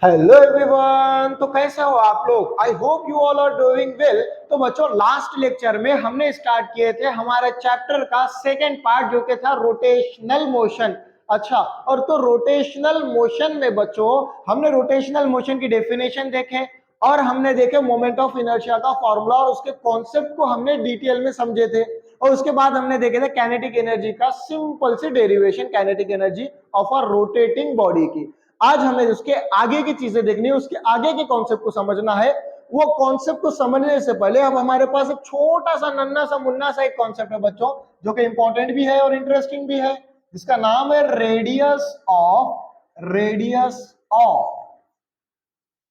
Hello everyone. तो कैसे हो आप लोग? I hope you all are doing well. तो बच्चों, लास्ट लेक्चर में हमने स्टार्ट किए थे हमारे चैप्टर का सेकेंड पार्ट, जो कि था रोटेशनल मोशन। अच्छा, और तो रोटेशनल मोशन में बच्चों हमने रोटेशनल मोशन की डेफिनेशन देखे और हमने देखे मोमेंट ऑफ इनर्शिया का फॉर्मूला और उसके कॉन्सेप्ट को हमने डिटेल में समझे थे। और उसके बाद हमने देखे थे काइनेटिक एनर्जी का सिंपल सी derivation, kinetic energy of a rotating body की। आज हमें उसके आगे की चीजें देखनी है, उसके आगे के कॉन्सेप्ट को समझना है। वो कॉन्सेप्ट को समझने से पहले अब हमारे पास एक छोटा सा नन्ना सा मुन्ना सा एक कॉन्सेप्ट है बच्चों, जो कि इंपॉर्टेंट भी है और इंटरेस्टिंग भी है, जिसका नाम है रेडियस ऑफ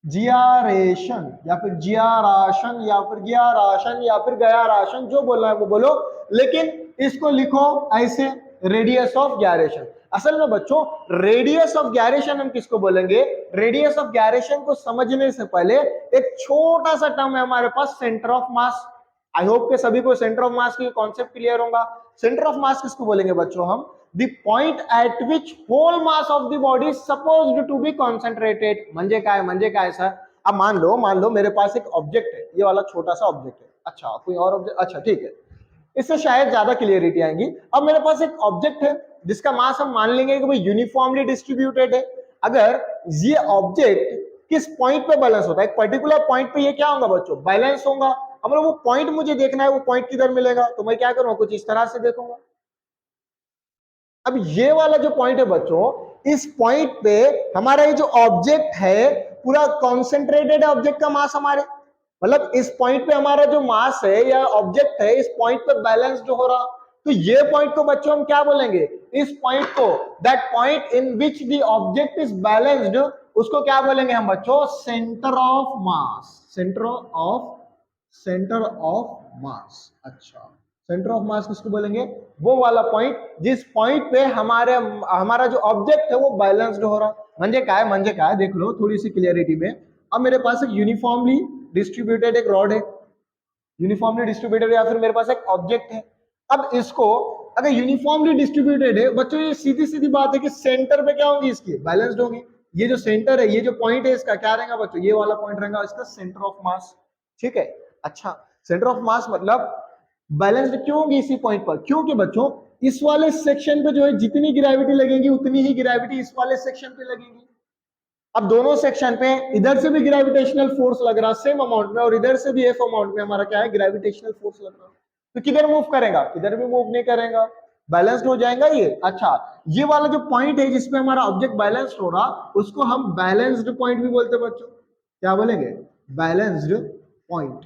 जियारेशन या फिर जियाराशन या फिर गियाराशन या फिर गयाराशन, जो बोलना है वो बोलो, लेकिन इसको लिखो ऐसे, रेडियस ऑफ gyration। असल में बच्चों रेडियस ऑफ gyration हम किसको बोलेंगे? रेडियस ऑफ gyration को समझने से पहले एक छोटा सा टर्म है हमारे पास, centre of mass. I hope के सभी को सेंटर ऑफ मास की कॉन्सेप्ट क्लियर होगा। सेंटर ऑफ मास किसको बोलेंगे बच्चों? हम the point at which whole mass of the body is supposed to be concentrated। म्हणजे काय सर? अब मान लो मेरे पास एक ऑब्जेक्ट है, ये वाला छोटा सा ऑब्जेक्ट है। अच्छा, कोई और ऑब्जेक्ट? अच्छा ठीक है, इससे शायद ज्यादा क्लियरिटी आएगी। अब मेरे पास एक ऑब्जेक्ट है जिसका मास हम मान लेंगे कि भाई यूनिफॉर्मली डिस्ट्रीब्यूटेड है। अगर ये ऑब्जेक्ट किस पॉइंट पे बैलेंस होता है, एक पर्टिकुलर पॉइंट पे ये क्या होगा बच्चों? बैलेंस होगा। अब वो पॉइंट मुझे देखना है, वो पॉइंट किधर मिलेगा, तो मैं क्या करूंगा? कुछ इस तरह से देखूंगा। अब ये वाला जो पॉइंट है बच्चों, इस पॉइंट पे हमारा ये जो ऑब्जेक्ट है पूरा कॉन्सेंट्रेटेड है, ऑब्जेक्ट का मास हमारे, मतलब इस पॉइंट पे हमारा जो मास है या ऑब्जेक्ट है इस पॉइंट पे बैलेंस जो हो रहा, तो ये पॉइंट को बच्चों हम क्या बोलेंगे? इस पॉइंट को, that point in which the object is balanced, उसको क्या बोलेंगे हम बच्चों? Centre of mass. Centre of मास। अच्छा, सेंटर ऑफ मास किसको बोलेंगे? वो वाला पॉइंट जिस पॉइंट पे हमारा जो ऑब्जेक्ट है वो बैलेंस्ड हो रहा। म्हणजे काय देख लो थोड़ी सी क्लियरिटी में। अब मेरे पास एक यूनिफॉर्मली डिस्ट्रीब्यूटेड एक रॉड है, यूनिफॉर्मली डिस्ट्रीब्यूटेड, या फिर मेरे पास एक ऑब्जेक्ट है। अब इसको अगर यूनिफॉर्मली डिस्ट्रीब्यूटेड है बच्चों, ये सीधी सीधी बात है कि सेंटर पे क्या होंगी? इसकी बैलेंस्ड होंगी। ये जो सेंटर है, ये जो पॉइंट है इसका क्या रहेगा बच्चों? ये वाला पॉइंट रहेगा इसका सेंटर ऑफ मास। ठीक है। अच्छा, सेंटर ऑफ मास मतलब बैलेंस्ड क्यों होगी इसी पॉइंट पर? क्योंकि बच्चों इस वाले सेक्शन पे जो है जितनी ग्रेविटी लगेगी उतनी ही ग्रेविटी इस वाले सेक्शन पे लगेगी। अब दोनों सेक्शन पे इधर से भी ग्रेविटेशनल फोर्स लग रहा सेम अमाउंट में, और इधर से भी एफ अमाउंट में हमारा क्या है? ग्रेविटेशनल फोर्स लग रहा। तो किधर मूव करेगा? किधर भी मूव नहीं करेगा, बैलेंस्ड हो जाएगा ये। अच्छा, ये वाला जो पॉइंट है जिसपे हमारा ऑब्जेक्ट बैलेंस्ड हो रहा, उसको हम बैलेंस्ड पॉइंट भी बोलते हैं बच्चों। क्या बोलेंगे? Balanced point.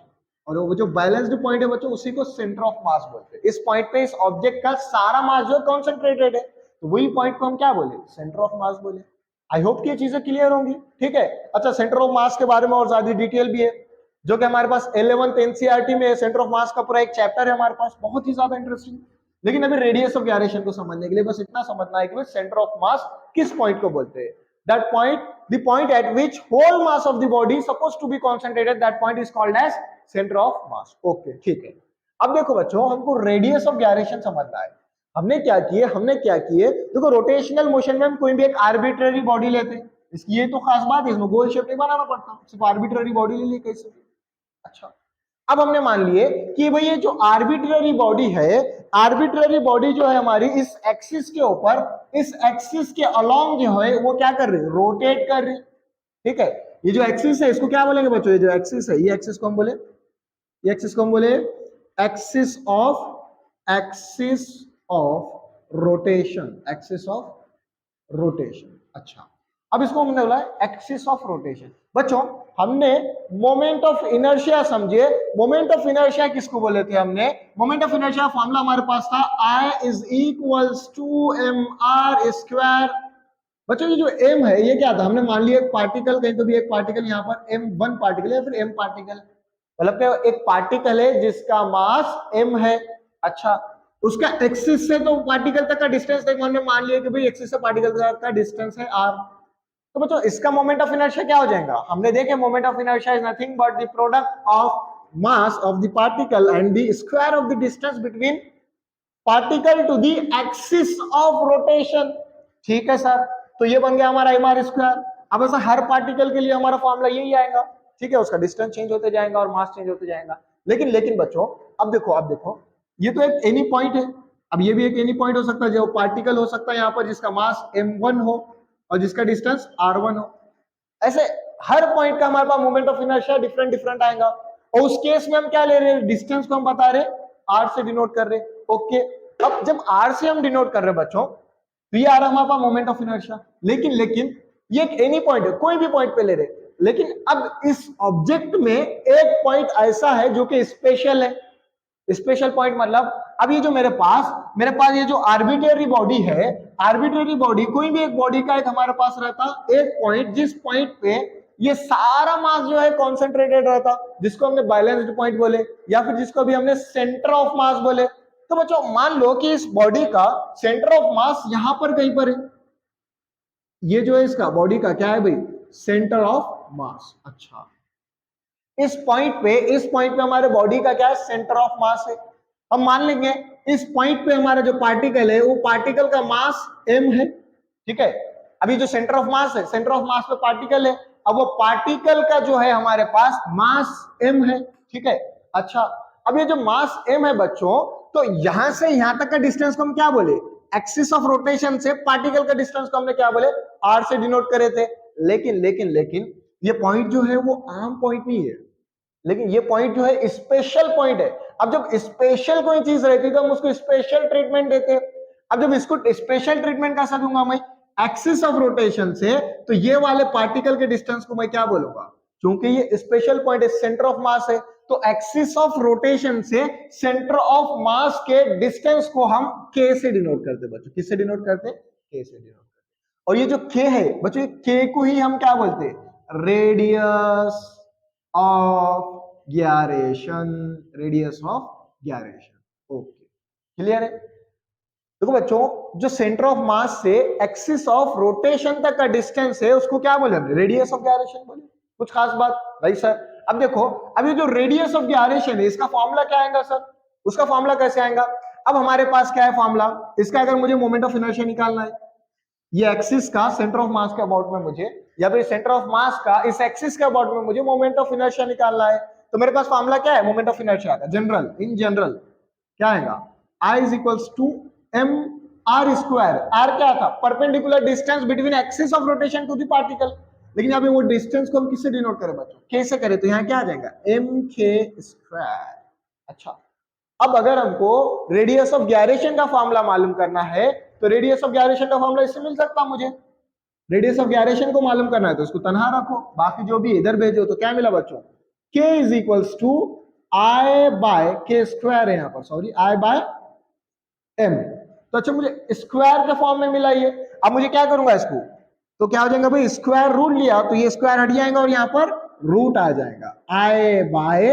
और वो जो बैलेंस्ड पॉइंट है बच्चों उसी को सेंटर ऑफ मास बोलते हैं। इस पॉइंट पे इस ऑब्जेक्ट का सारा मास जो कॉन्सेंट्रेटेड है, तो वही पॉइंट को हम क्या बोले? सेंटर ऑफ मास बोले। आई होप कि ये चीजें क्लियर होंगी। ठीक है। अच्छा, सेंटर ऑफ मास के बारे में और ज्यादा डिटेल भी है, जो कि हमारे पास 11th एनसीईआरटी में सेंटर ऑफ मास का पूरा एक चैप्टर है हमारे पास, बहुत ही ज्यादा इंटरेस्टिंग। लेकिन अभी रेडियस ऑफ gyration को समझने के लिए बस इतना समझना है कि सेंटर ऑफ मास किस पॉइंट को बोलते हैं। That point, the point at which whole mass of the body supposed to be concentrated, that point is called as centre of mass. Okay, ठीक है। अब देखो बच्चों, हमको रेडियस ऑफ gyration समझना है। हमने क्या किए? देखो, रोटेशनल मोशन में हम कोई भी एक आर्बिट्ररी बॉडी लेते हैं। इसकी ये तो खास बात है, इसमें गोल शेप नहीं बनाना पड़ता, सिर्फ आर्बिट्ररी बॉडी ले ली कैसे। अच्छा, अब हमने मान लिए कि भाई ये जो आर्बिट्ररी बॉडी है, आर्बिट्ररी बॉडी जो है हमारी इस एक्सिस के ऊपर, इस एक्सिस के अलोंग जो है वो क्या कर रही है? रोटेट कर रही है। ठीक है। ये जो एक्सिस है इसको क्या बोलेंगे बच्चों? ये जो एक्सिस है, ये एक्सिस को हम बोले, ये एक्सिस को हम बोले axis of rotation, axis of rotation. अच्छा, अब इसको हमने बोला एक्सिस ऑफ रोटेशन। बच्चों हमने मोमेंट ऑफ इनर्शिया समझे। मोमेंट ऑफ इनर्शिया किसको बोले थे हमने? मोमेंट ऑफ इनर्शिया फॉर्मूला हमारे पास था I is equals to mr square. बच्चों ये जो m है ये क्या था? हमने मान लिया एक पार्टिकल, कहीं तो भी एक पार्टिकल, यहाँ पर m1 पार्टिकल है फिर m पार्टिकल, मतलब क्या? एक पार्टिकल है जिसका मास m है। अच्छा, उसका एक्सिस से तो पार्टिकल तक का डिस्टेंस देखो, हमने मान लिया कि भाई एक्सिस से पार्टिकल तक का डिस्टेंस है r। तो बच्चों इसका मोमेंट ऑफ इनर्शिया क्या हो जाएगा? हमने देखे moment of inertia is nothing but the product of mass of the particle and the square of the distance between particle to the axis of rotation. ठीक है सर, तो ये बन गया हमारा mr स्क्वायर। अब ऐसा हर पार्टिकल के लिए हमारा फॉर्मूला यही आएगा, ठीक है, उसका डिस्टेंस चेंज होते जाएगा और मास चेंज होते जाएगा। लेकिन बच्चों अब देखो ये तो एक एनी पॉइंट है, अब ये भी एक एनी पॉइंट हो सकता है, जो पार्टिकल हो सकता है यहाँ पर जिसका मास m1 हो और जिसका डिस्टेंस r1 हो। ऐसे हर पॉइंट का हमारे पास moment of inertia different different आएगा, और उस केस में हम क्या ले रहे हैं, डिस्टेंस को हम बता रहे r से डिनोट कर रहे हैं। ओके, अब जब r से हम डिनोट कर रहे हैं बच्चों, तो ये आ रहा हमारे पास मोमेंट ऑफ इनर्शिया। लेकिन ये एक एनी पॉइंट है, कोई भी पॉइंट पे ले रहे, लेकिन अब इस ऑब्जेक्ट में एक पॉइंट ऐसा है जो कि स्पेशल है। स्पेशल पॉइंट मतलब अब ये जो मेरे पास ये जो आर्बिट्रेरी बॉडी है, आर्बिट्रेरी बॉडी कोई भी एक बॉडी का एक हमारे पास रहता एक पॉइंट, जिस पॉइंट पे ये सारा मास जो है कॉन्सेंट्रेटेड रहता, जिसको हमने बैलेंस्ड पॉइंट बोले या फिर जिसको भी हमने सेंटर ऑफ मास बोले। तो बच्चों मान लो कि इस बॉडी का सेंटर ऑफ मास यहां पर कहीं पर है, ये जो है इसका बॉडी का क्या है भाई, सेंटर ऑफ मास। अच्छा, इस पॉइंट पे हमारे बॉडी का क्या है, सेंटर ऑफ मास है। हम मान लेंगे इस पॉइंट पे हमारा जो पार्टिकल है वो पार्टिकल का मास m है, ठीक है। अभी जो सेंटर ऑफ मास है, सेंटर ऑफ मास पे पार्टिकल है, अब वो पार्टिकल का जो है हमारे पास मास m है, ठीक है। अच्छा, अब ये जो मास m है बच्चों, तो यहां से यहां तक का डिस्टेंस को हम क्या बोले, एक्सिस ऑफ रोटेशन से पार्टिकल का डिस्टेंस को हमने क्या बोले, r से डिनोट करे थे। लेकिन ये पॉइंट जो है वो आम पॉइंट नहीं है, लेकिन ये पॉइंट जो है स्पेशल पॉइंट है। अब जब स्पेशल कोई चीज रहती है तो हम उसको स्पेशल ट्रीटमेंट देते हैं। अब जब इसको स्पेशल ट्रीटमेंट कैसा दूंगा मैं, एक्सिस ऑफ रोटेशन से, तो ये वाले पार्टिकल के डिस्टेंस को मैं क्या बोलूंगा, क्योंकि ये स्पेशल पॉइंट है, सेंटर ऑफ मास है, तो एक्सिस ऑफ रोटेशन से सेंटर ऑफ मास के डिस्टेंस को हम k से डिनोट करते बच्चों। किससे डिनोट करते, k से डिनोट करते। और ये जो k है बच्चों, k को ही हम क्या बोलते, radius of gyration, radius of gyration। Okay, clear है। देखो बच्चों, जो सेंटर ऑफ मास से एक्सिस ऑफ रोटेशन तक का डिस्टेंस है उसको क्या बोले, रेडियस ऑफ gyration बोले। कुछ खास बात भाई सर? अब देखो, अब ये जो रेडियस ऑफ gyration है इसका फॉर्मूला क्या आएगा सर, उसका फॉर्मूला कैसे आएगा? अब हमारे पास क्या है फॉर्मूला इसका, अगर मुझे मोमेंट ऑफ इनर्शिया निकालना है, ये एक्सिस का सेंटर ऑफ मास के अबाउट में मुझे, या फिर सेंटर ऑफ मास का इस एक्सिस के अबाउट में मुझे मोमेंट ऑफ इनर्शिया निकालना है, तो मेरे पास फॉर्मूला क्या है मोमेंट ऑफ इनर्शिया का, जनरल, इन जनरल क्या आएगा, I is equals to m r square. r क्या था, perpendicular distance between axis of rotation to the particle. लेकिन यहाँ पे वो डिस्टेंस को हम किससे डिनोट करें बच्चों, k से करें, तो यहाँ क्या आ जाएगा mk स्क्वायर। अच्छा, अब अगर हमको रेडियस ऑफ gyration का फॉर्मूला मालूम करना है, तो रेडियस ऑफ gyration का फॉर्मूला इससे मिल सकता है मुझे। रेडियस ऑफ gyration को मालूम करना है तो इसको तनहा रखो, बाकी जो भी इधर भेजो, तो क्या मिला बच्चों, k is equals to I by k square है यहाँ पर, सॉरी I बाय m। तो अच्छा, मुझे स्क्वायर के फॉर्म में मिला ये। अब मुझे क्या करूंगा इसको, तो क्या हो जाएगा भाई, स्क्वायर रूट लिया तो ये स्क्वायर हट जाएगा और यहाँ पर रूट आ जाएगा, I by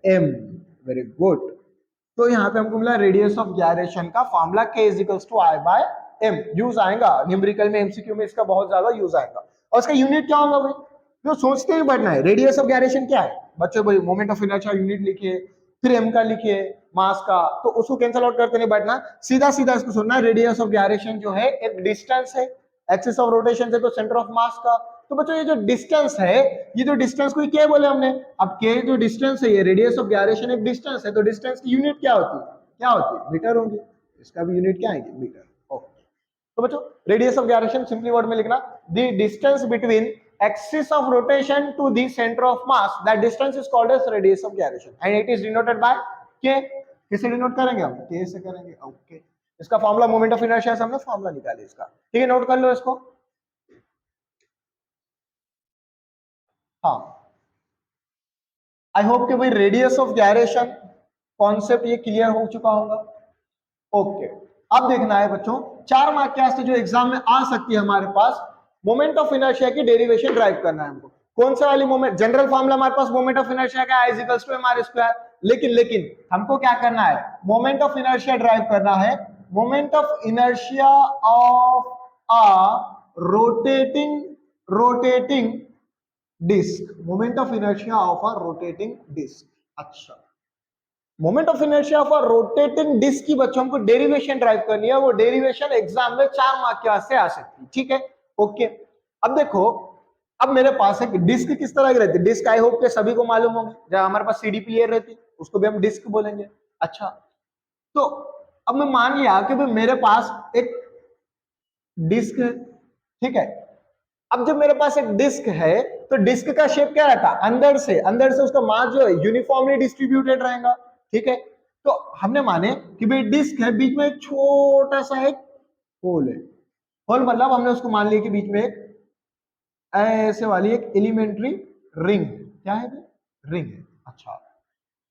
m। Very good. तो यहाँ पे हमको मिला रेडियस ऑफ gyration का formula k is equals to I by m। Use आएगा न्यूमेरिकल में, एमसीक्यू में इसका बहुत ज्यादा यूज आएगा। और इसका यूनिट क्या होगा भाई, जो सोचते ही बैठना है, रेडियस ऑफ gyration क्या है बच्चों, भाई मोमेंट ऑफ इनर्शिया यूनिट लिखिए, फिर m का लिखिए, मास का, तो उसको कैंसिल आउट करते नहीं बैठना, सीधा सीधा इसको सुनना, रेडियस ऑफ gyration जो है एक डिस्टेंस है, एक्सिस ऑफ रोटेशन से तो सेंटर ऑफ मास का। तो बच्चों ये जो डिस्टेंस है, ये जो डिस्टेंस को क्या बोले हमने, अब k जो डिस्टेंस है, ये रेडियस ऑफ gyration एक डिस्टेंस है, तो डिस्टेंस की यूनिट क्या होती है, क्या होती है, मीटर होंगी, इसका भी यूनिट क्या आएगी, मीटर। ओके, तो बच्चों radius of gyration simply word में लिखना, the distance between axis of rotation to the center of mass, that distance is called as radius of gyration and it is denoted by k। किसे denote करेंगे हम, k से करेंगे। Okay, इसका formula moment of inertia से हमने formula निकाले इसका, ठीक है, नोट कर लो इसको। हाँ, आई होप कि भाई रेडियस ऑफ gyration कॉन्सेप्ट ये क्लियर हो चुका होगा। ओके, अब देखना है बच्चों 4 मार्क के वास्ते जो एग्जाम में आ सकती है हमारे पास, मोमेंट ऑफ इनर्शिया की डेरिवेशन ड्राइव करना है हमको। कौन सा वाली मोमेंट, जनरल फॉर्मूला हमारे पास मोमेंट ऑफ इनर्शिया का I is equals to mr square, लेकिन हमको क्या करना है, मोमेंट ऑफ इनर्शिया ड्राइव करना है, moment of inertia of a rotating disc, moment of inertia of a rotating disc. अच्छा, moment of inertia of a rotating disc की बच्चों हमको डेरिवेशन ड्राइव करनी है, वो डेरिवेशन एग्जाम में 4 मार्क के वास्ते आ सकती है, ठीक है। ओके, अब देखो अब मेरे पास एक डिस्क किस तरह की रहती है, डिस्क आई होप के सभी को मालूम होंगे, जब हमारे पास सीडी प्लेयर रहती है उसको भी हम डिस्क बोलेंगे। अच्छा, तो अब मैं मान लिया कि भाई मेरे पास एक डिस्क है, ठीक है। अब जब मेरे पास एक डिस्क है तो डिस्क का शेप क्या रहता है, अंदर से उसका मास जो है यूनिफॉर्मली डिस्ट्रीब्यूटेड रहेगा, ठीक है। तो हमने माने कि भाई डिस्क है, बीच में एक छोटा सा एक होल है, होल मतलब हमने उसको मान लिया कि बीच में एक ऐसे वाली एक एलिमेंट्री रिंग, क्या है, रिंग है। अच्छा,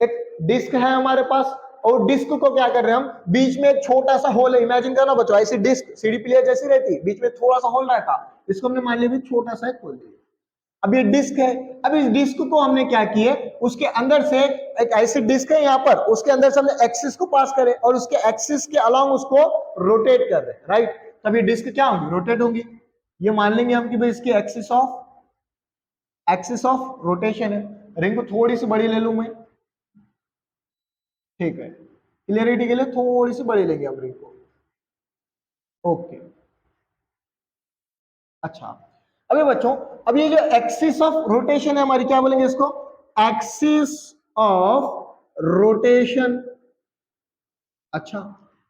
एक डिस्क है हमारे पास और डिस्क को क्या कर रहे हैं हम, बीच में एक छोटा सा होल है, इमेजिन करना बच्चों, ऐसी डिस्क सीडी प्लेयर जैसी रहती, बीच में थोड़ा सा होल रहता, इसको हमने मान लिया भी छोटा सा एक होल दिया। अब ये डिस्क है, अब इस डिस्क को हमने क्या किया, उसके अंदर से एक ऐसी डिस्क है यहाँ पर, उसके अंदर से हमने एक्सिस को पास करे और उसके एक्सिस के अलोंग उसको रोटेट कर रहे, राइट। तब ये डिस्क क्या होगी, रोटेट होगी। ये मान लेंगे हम कि भाई इसकी एक्सिस ऑफ रोटेशन है। रिंग को थोड़ी सी बड़ी ले लूं मैं, ठीक है, क्लियरिटी के लिए थोड़ी सी बड़ी लेंगे हम रिंग को, ओके। अच्छा, अभी बच्चों, अब ये जो एक्सिस ऑफ रोटेशन है हमारी, क्या बोलेंगे इसको, एक्सिस ऑफ रोटेशन। अच्छा,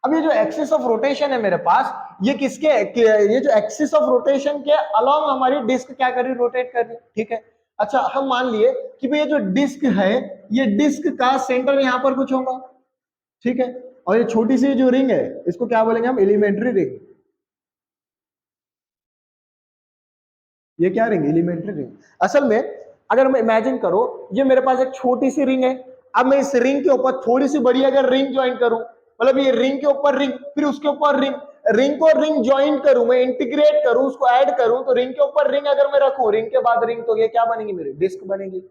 अब ये जो एक्सिस ऑफ रोटेशन है मेरे पास, ये ये जो एक्सिस ऑफ रोटेशन के अलोंग हमारी डिस्क क्या कर रही, रोटेट कर रही, ठीक है। अच्छा, हम मान लिए कि भाई ये जो डिस्क है, ये डिस्क का सेंटर यहां पर कुछ होगा, ठीक है। और ये छोटी सी जो रिंग है इसको क्या बोलेंगे हम, एलिमेंट्री रिंग। ये क्या रिंग, एलिमेंट्री रिंग। असल में अगर मैं इमेजिन करो, ये मेरे पास एक छोटी सी रिंग है, अब मैं इस रिंग के ऊपर थोड़ी सी बड़ी अगर रिंग ज्वाइन करूं, मतलब ये रिंग के ऊपर रिंग, फिर उसके ऊपर रिंग, रिंग को रिंग ज्वाइन करूं, मैं इंटीग्रेट करूं, उसको ऐड करूं, तो रिंग के ऊपर रिंग अगर मैं रखूं, रिंग के बाद रिंग, तो ये क्या बनेगी, मेरी डिस्क बनेगी।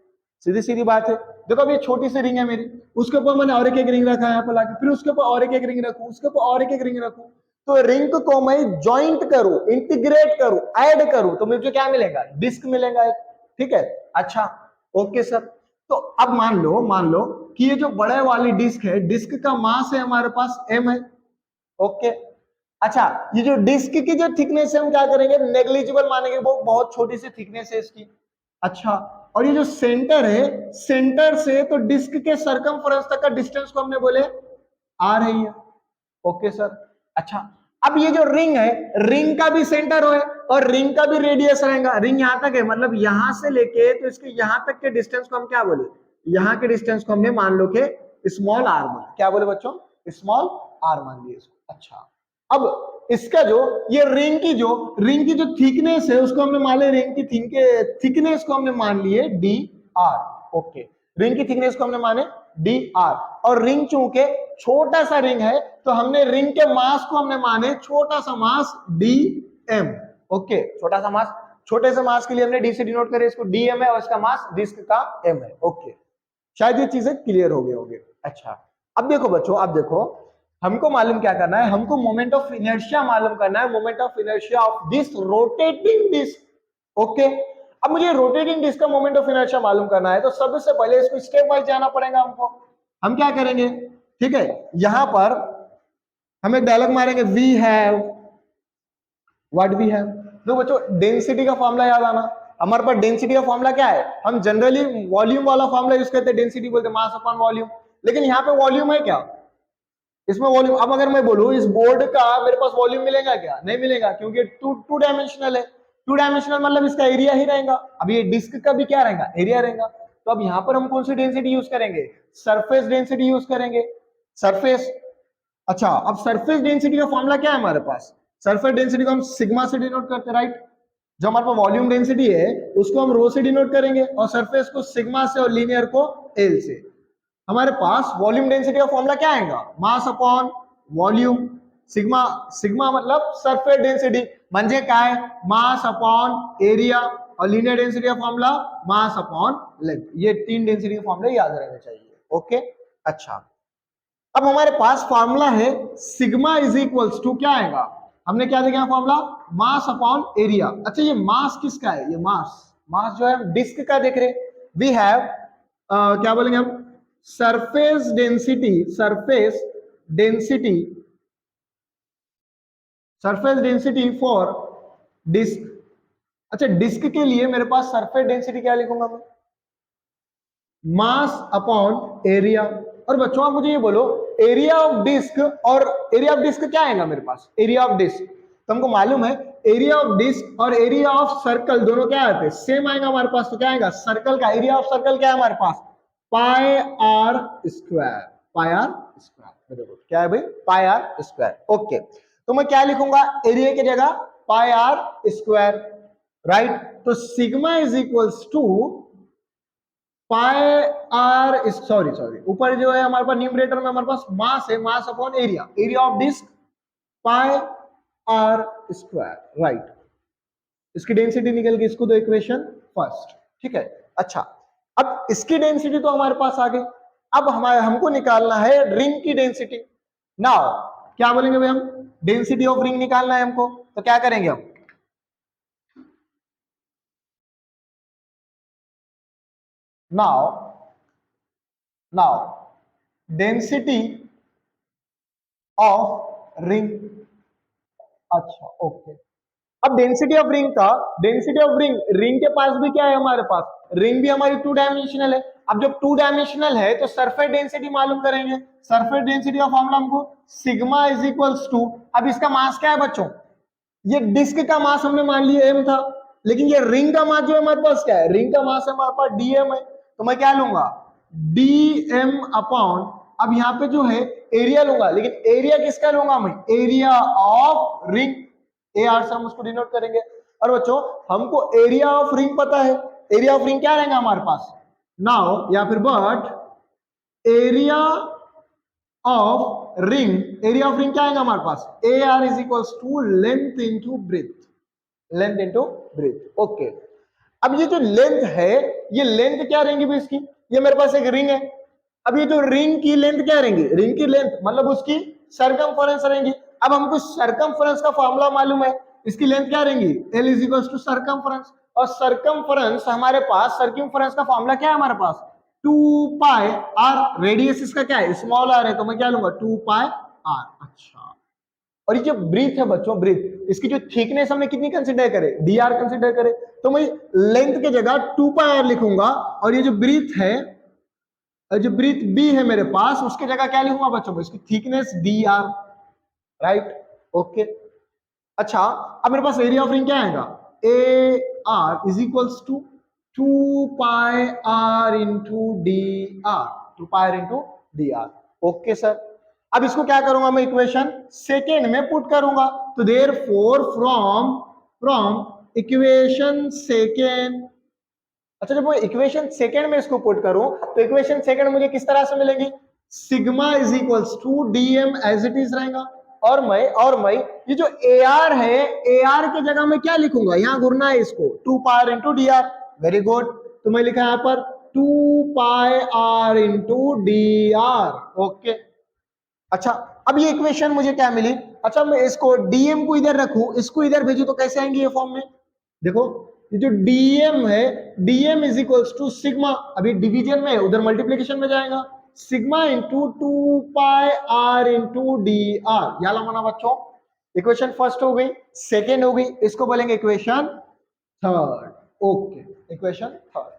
सीधी सीधी बात है। देखो अब ये छोटी सी रिंग है मेरी, उसके ऊपर मैंने और एक रिंग रखा है यहाँ पर लाके, फिर उसके ऊपर और एक रिंग रखूं, उसके ऊपर और एक रिंग रखूं, तो रिंग को मैं ज्वाइंट करूं, इंटीग्रेट करूं, ऐड करूं, तो मुझे क्या मिलेगा, डिस्क मिलेगा एक, ठीक है। अच्छा, ओके सर। तो अब मान लो कि ये जो बड़े वाली डिस्क है, डिस्क का मास है हमारे पास m है, ओके। अच्छा, ये जो डिस्क की जो थिकनेस है हम क्या करेंगे, नेग्लिजिबल मानेंगे, वो बहुत छोटी सी थिकनेस है इसकी। अच्छा, और ये जो सेंटर है, सेंटर से तो डिस्क के सरकमफ्रेंस तक का डिस्टेंस को हमने बोले आ रही है, ओके सर। अच्छा, अब ये जो रिंग है, रिंग का भी सेंटर है और रिंग का भी रेडियस रहेगा, रिंग यहां तक है, मतलब यहां से लेके तो इसके यहां तक के डिस्टेंस को हम क्या बोले, यहां के डिस्टेंस को हमने मान लो कि स्मॉल आर मान, क्या बोले बच्चों, स्मॉल आर मान लिए इसको। अच्छा, अब इसका जो ये रिंग की जो थिकनेस है उसको हमने मान लिया, रिंग की थिकनेस को हमने मान लिए डी आर, ओके। रिंग की थिकनेस को हमने माने डी आर, और रिंग चूंकि छोटा सा रिंग है तो हमने रिंग के मास को हमने माने छोटा सा मास डी एम, ओके। छोटा सा मास, छोटे से मास के लिए हमने डी से डिनोट करे, इसको डी एम है और इसका मास डिस्क का एम है, ओके। शायद ये चीजें क्लियर हो गई होंगे। अच्छा, अब देखो बच्चों, अब देखो हमको मालूम क्या करना है, हमको मोमेंट ऑफ इनर्शिया मालूम करना है, moment of inertia of this rotating disc, okay. अब मुझे रोटेटिंग डिस्क का मोमेंट ऑफ इनर्शिया मालूम करना है, तो सबसे पहले इसको स्टेप वाइज जाना पड़ेगा हमको। हम क्या करेंगे, ठीक है, यहां पर हम एक डायलॉग मारेंगे, we have what we have. तो बच्चों डेंसिटी का फॉर्मूला याद आना, हमारे पास डेंसिटी का फॉर्मूला क्या है, हम जनरली वॉल्यूम वाला फॉर्मूला यूज करते हैं, डेंसिटी बोलते हैं मास अपॉन वॉल्यूम, लेकिन यहाँ पे वॉल्यूम है क्या, इसमें वॉल्यूम, अब अगर मैं बोलूं इस बोर्ड का मेरे पास वॉल्यूम मिलेगा क्या, नहीं मिलेगा, क्योंकि टू डायमेंशनल है, टू डायमेंशनल मतलब इसका एरिया ही रहेगा। अब ये डिस्क का भी क्या रहेगा, एरिया रहेगा। तो अब यहाँ पर हम कौन सी डेंसिटी यूज करेंगे, सरफेस डेंसिटी यूज करेंगे, सरफेस। अच्छा, अब सरफेस डेंसिटी का फॉर्मूला क्या है हमारे पास, सरफेस डेंसिटी को हम सिग्मा से डिनोट करते हैं, राइट। जो हमारे पास वॉल्यूम डेंसिटी है उसको हम रो से डिनोट करेंगे और सरफेस को सिग्मा से और लीनियर को एल से। हमारे पास वॉल्यूम डेंसिटी का फॉर्मूला क्या आएगा, mass upon volume, sigma, sigma मतलब सरफेस डेंसिटी, म्हणजे काय, मास अपॉन एरिया, और लीनियर डेंसिटी का फॉर्मूला मास अपॉन लेंथ। ये तीन डेंसिटी के फॉर्मूले याद रहने चाहिए, ओके। अच्छा, अब हमारे पास फॉर्मूला है सिग्मा इज इक्वल्स टू क्या आएगा, हमने क्या देखा फॉर्मूला, मास अपॉन एरिया। अच्छा, ये मास किसका है, ये मास जो है डिस्क का देख रहे, वी हैव क्या बोलेंगे हम, सरफेस डेंसिटी फॉर डिस्क। अच्छा, डिस्क के लिए मेरे पास सरफेस डेंसिटी क्या लिखूंगा मैं? मास अपॉन एरिया। और बच्चों आप मुझे ये बोलो, एरिया ऑफ डिस्क और एरिया ऑफ डिस्क क्या आएगा मेरे पास? एरिया ऑफ डिस्क तो हमको मालूम है, एरिया ऑफ डिस्क और एरिया ऑफ सर्कल दोनों क्या आते हैं? सेम आएगा हमारे पास। तो क्या आएगा? सर्कल का एरिया ऑफ सर्कल क्या है हमारे पास? Pi are square. Pi are square, क्या है भाई? पाई आर स्क्वायर। ओके, तो मैं क्या लिखूंगा एरिया की जगह? Pi are square, right. तो sigma is equals to pi R, sorry ऊपर जो है हमारे पास न्यूमरेटर में हमारे पास मास है, mass upon area, area of disc pi are square, right. इसकी डेंसिटी निकल गई, इसको दो इक्वेशन फर्स्ट, ठीक है। अच्छा, अब इसकी डेंसिटी तो हमारे पास आ गई, अब हमारे हमको निकालना है रिंग की डेंसिटी। नाउ क्या बोलेंगे भाई हम? डेंसिटी ऑफ रिंग निकालना है हमको, तो क्या करेंगे हम? Now density of ring. अच्छा, ओके। अब डेंसिटी ऑफ रिंग, रिंग के पास भी क्या है हमारे पास? रिंग भी हमारी टू डायमेंशनल है। अब जब टू डायमेंशनल है तो सरफेस डेंसिटी मालूम करेंगे। सरफेस डेंसिटी का फॉर्मूला हमको सिग्मा इज इक्वल्स टू, अब इसका मास क्या है बच्चों? ये डिस्क का मास हमने मान लिया m था, लेकिन ये रिंग का मास जो है हमारे पास क्या है? रिंग का मास हमारे पास dm है, तो मैं क्या लूंगा? dm अपॉन, अब यहाँ पे जो है एरिया लूंगा, लेकिन एरिया किसका लूंगा मैं? एरिया ऑफ रिंग, AR से हम उसको डिनोट करेंगे। और बच्चों हमको एरिया ऑफ रिंग पता है, एरिया ऑफ रिंग क्या रहेगा हमारे पास? नाउ या फिर but area of ring, area of ring क्या आएगा हमारे पास? AR is equals to length into breadth, length into breadth. Okay, अब ये जो लेंथ है, ये लेंथ क्या रहेंगी भी इसकी? ये मेरे पास एक रिंग है, अब ये जो रिंग की लेंथ क्या रहेंगी? रिंग की लेंथ मतलब उसकी सरकमफेरेंस रहेंगी। अब हमको सरकमफेरेंस का फॉर्मूला मालूम है, इसकी लेंथ क्या रहेंगी? L is equals to circumference, और सरकमफेरेंस हमारे पास, सर्कमफेरेंस का फॉर्मूला क्या है हमारे पास? 2 पाई आर। रेडियस इसका क्या है? स्मॉल आर है, तो मैं क्या लूंगा? 2 पाई आर। अच्छा, और ये जो ब्रीथ है बच्चों, ब्रीथ, इसकी जो थिकनेस हमने कितनी कंसीडर करे? dr कंसीडर करे, तो मैं लेंथ के जगह 2 पाई आर लिखूंगा, और ये जो ब्रीथ है, जो ब्रीथ बी है मेरे पास, उसके जगह क्या लिखूंगा बच्चों? इसकी थिकनेस dr, राइट। ओके, अच्छा, अब मेरे पास एरिया ऑफ रिंग क्या आएगा? AR is equals to 2 pi are into D R, 2 pi are into D R. Okay sir, अब इसको क्या करूंगा मैं? इक्वेशन सेकेंड में पुट करूंगा, तो देयरफॉर फ्रॉम इक्वेशन सेकेंड, अच्छा जब मैं इक्वेशन सेकेंड में इसको पुट करूं तो इक्वेशन सेकेंड मुझे किस तरह से मिलेगी? Sigma is equals to DM as it is रहेगा, और मैं ये जो AR है, AR के जगह में क्या लिखूंगा? यहां घुरना है इसको, 2 pi into D r. Very good, तो मैं लिखा यहां पर 2 pi are into D R. Okay, अच्छा, अब ये इक्वेशन मुझे क्या मिली? अच्छा, मैं इसको डीएम को इधर रखूं, इसको इधर भेजू, तो कैसे आएंगे ये फॉर्म में? देखो, ये जो डीएम है, DM is equals to sigma, अभी डिवीजन में है, उधर मल्टीप्लीकेशन में जाएगा, sigma into 2 pi are into D R. याद माना बच्चों, इक्वेशन फर्स्ट हो गई, सेकेंड हो गई, इसको बोलेंगे equation third. Okay, equation third.